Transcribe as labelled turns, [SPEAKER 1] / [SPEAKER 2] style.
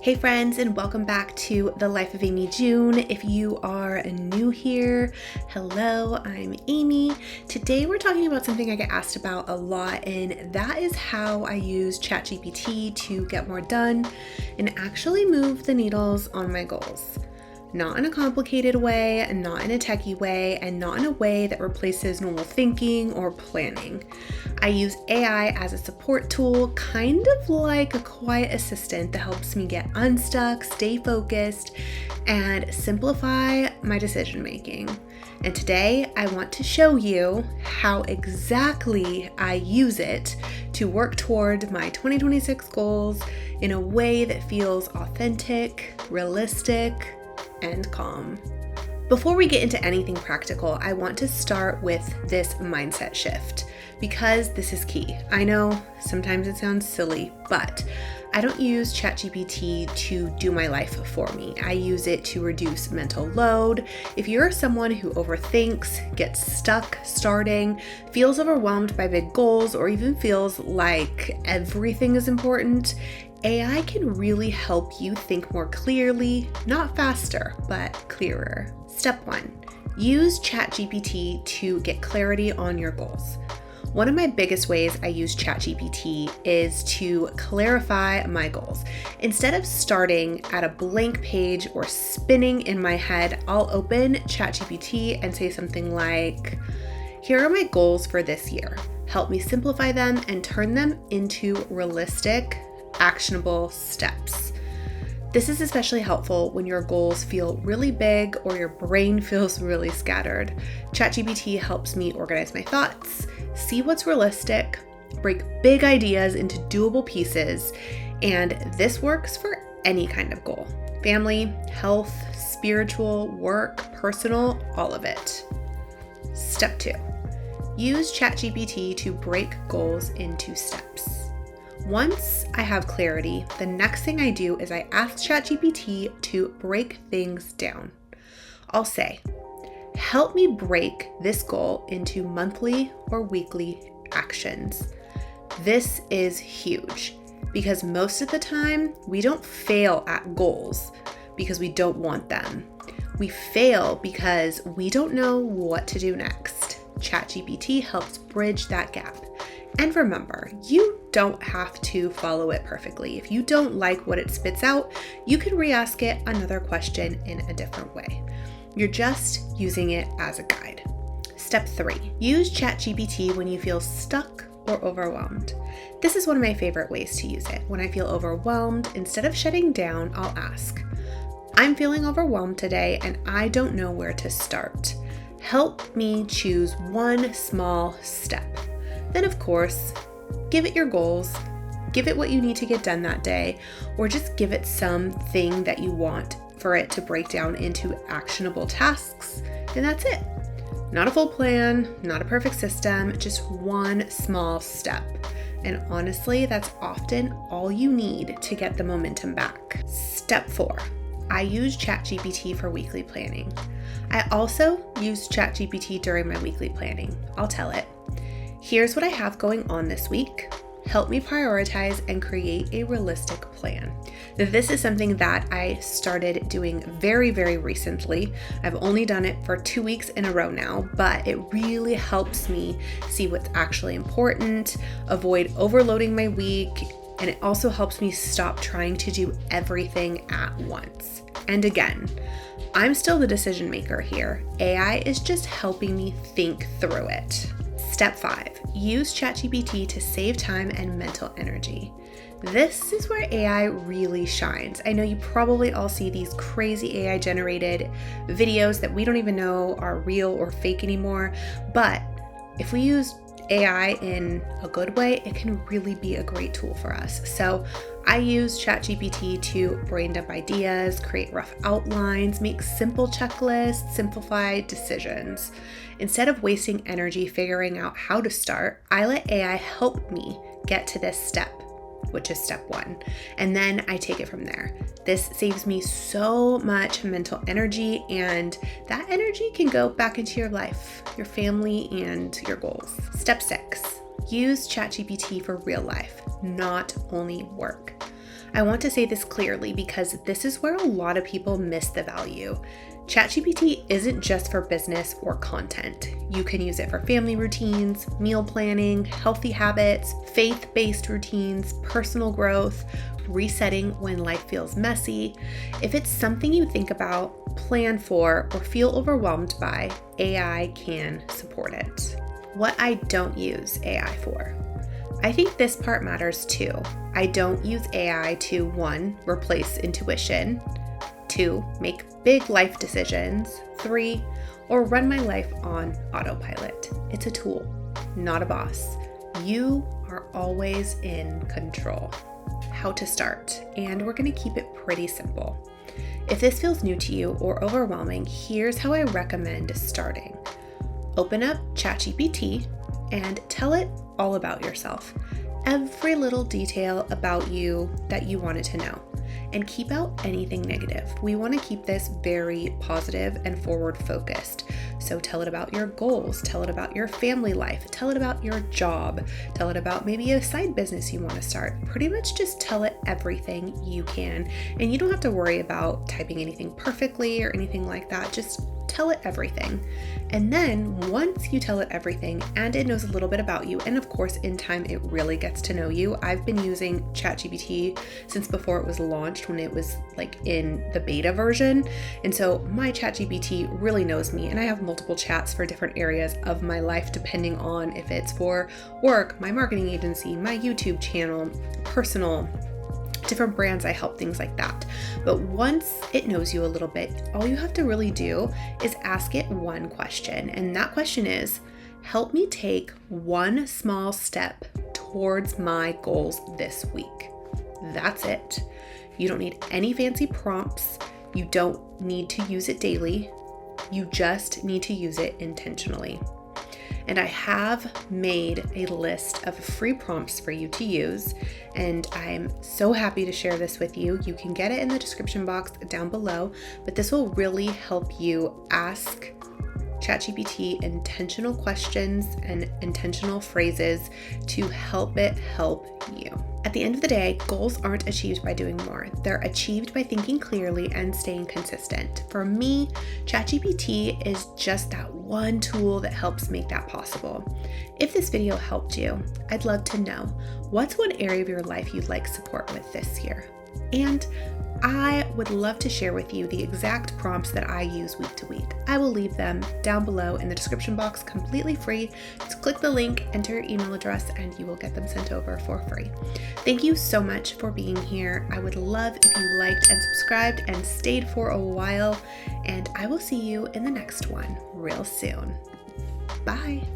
[SPEAKER 1] Hey friends, and welcome back to The Life of Amy June. If you are new here, hello, I'm Amy. Today we're talking about something I get asked about a lot, and that is how I use ChatGPT to get more done and actually move the needles on my goals. Not in a complicated way, not in a techie way, and not in a way that replaces normal thinking or planning. I use AI as a support tool, kind of like a quiet assistant that helps me get unstuck, stay focused, and simplify my decision making. And today I want to show you how exactly I use it to work toward my 2026 goals in a way that feels authentic, realistic, and calm. Before we get into anything practical, I want to start with this mindset shift because this is key. I know sometimes it sounds silly, but I don't use ChatGPT to do my life for me. I use it to reduce mental load. If you're someone who overthinks, gets stuck starting, feels overwhelmed by big goals, or even feels like everything is important, AI can really help you think more clearly, not faster, but clearer. Step 1, use ChatGPT to get clarity on your goals. One of my biggest ways I use ChatGPT is to clarify my goals. Instead of starting at a blank page or spinning in my head, I'll open ChatGPT and say something like, here are my goals for this year. Help me simplify them and turn them into realistic, actionable steps. This is especially helpful when your goals feel really big or your brain feels really scattered. ChatGPT helps me organize my thoughts, see what's realistic, break big ideas into doable pieces, and this works for any kind of goal. Family, health, spiritual, work, personal, all of it. Step 2, use ChatGPT to break goals into steps. Once I have clarity, the next thing I do is I ask ChatGPT to break things down. I'll say, help me break this goal into monthly or weekly actions. This is huge because most of the time we don't fail at goals because we don't want them. We fail because we don't know what to do next. ChatGPT helps bridge that gap. And remember, you don't have to follow it perfectly. If you don't like what it spits out, you can re-ask it another question in a different way. You're just using it as a guide. Step 3, use ChatGPT when you feel stuck or overwhelmed. This is one of my favorite ways to use it. When I feel overwhelmed, instead of shutting down, I'll ask, I'm feeling overwhelmed today and I don't know where to start. Help me choose one small step. Then of course, give it your goals, give it what you need to get done that day, or just give it something that you want for it to break down into actionable tasks, and that's it. Not a full plan, not a perfect system, just one small step. And honestly, that's often all you need to get the momentum back. Step 4, I use ChatGPT for weekly planning. I also use ChatGPT during my weekly planning. I'll tell it, here's what I have going on this week. Help me prioritize and create a realistic plan. This is something that I started doing very, very recently. I've only done it for 2 weeks in a row now, but it really helps me see what's actually important, avoid overloading my week, and it also helps me stop trying to do everything at once. And again, I'm still the decision maker here. AI is just helping me think through it. Step 5, use ChatGPT to save time and mental energy. This is where AI really shines. I know you probably all see these crazy AI generated videos that we don't even know are real or fake anymore, but if we use AI in a good way, it can really be a great tool for us. So I use ChatGPT to brain dump ideas, create rough outlines, make simple checklists, simplify decisions. Instead of wasting energy figuring out how to start, I let AI help me get to this step, which is step 1. And then I take it from there. This saves me so much mental energy, and that energy can go back into your life, your family, and your goals. Step 6, use ChatGPT for real life, not only work. I want to say this clearly because this is where a lot of people miss the value. ChatGPT isn't just for business or content. You can use it for family routines, meal planning, healthy habits, faith-based routines, personal growth, resetting when life feels messy. If it's something you think about, plan for, or feel overwhelmed by, AI can support it. What I don't use AI for. I think this part matters too. I don't use AI to 1, replace intuition, 2, make big life decisions, 3, or run my life on autopilot. It's a tool, not a boss. You are always in control. How to start, and we're going to keep it pretty simple. If this feels new to you or overwhelming, here's how I recommend starting. Open up ChatGPT and tell it all about yourself. Every little detail about you that you wanted to know. And keep out anything negative. We want to keep this very positive and forward focused. So tell it about your goals, tell it about your family life, tell it about your job, tell it about maybe a side business you want to start. Pretty much just tell it everything you can. And you don't have to worry about typing anything perfectly or anything like that. Just tell it everything. And then once you tell it everything and it knows a little bit about you, and of course in time it really gets to know you. I've been using ChatGPT since before it was launched, when it was like in the beta version. And so my ChatGPT really knows me, and I have multiple chats for different areas of my life depending on if it's for work, my marketing agency, my YouTube channel, personal, different brands I help, things like that. But once it knows you a little bit, all you have to really do is ask it one question. And that question is, help me take one small step towards my goals this week. That's it. You don't need any fancy prompts. You don't need to use it daily. You just need to use it intentionally. And I have made a list of free prompts for you to use, and I'm so happy to share this with you. You can get it in the description box down below, but this will really help you ask ChatGPT intentional questions and intentional phrases to help it help you. At the end of the day, goals aren't achieved by doing more. They're achieved by thinking clearly and staying consistent. For me, ChatGPT is just that one tool that helps make that possible. If this video helped you, I'd love to know, what's one area of your life you'd like support with this year? And I would love to share with you the exact prompts that I use week to week. I will leave them down below in the description box completely free. Just click the link, enter your email address, and you will get them sent over for free. Thank you so much for being here. I would love if you liked and subscribed and stayed for a while, and I will see you in the next one real soon. Bye.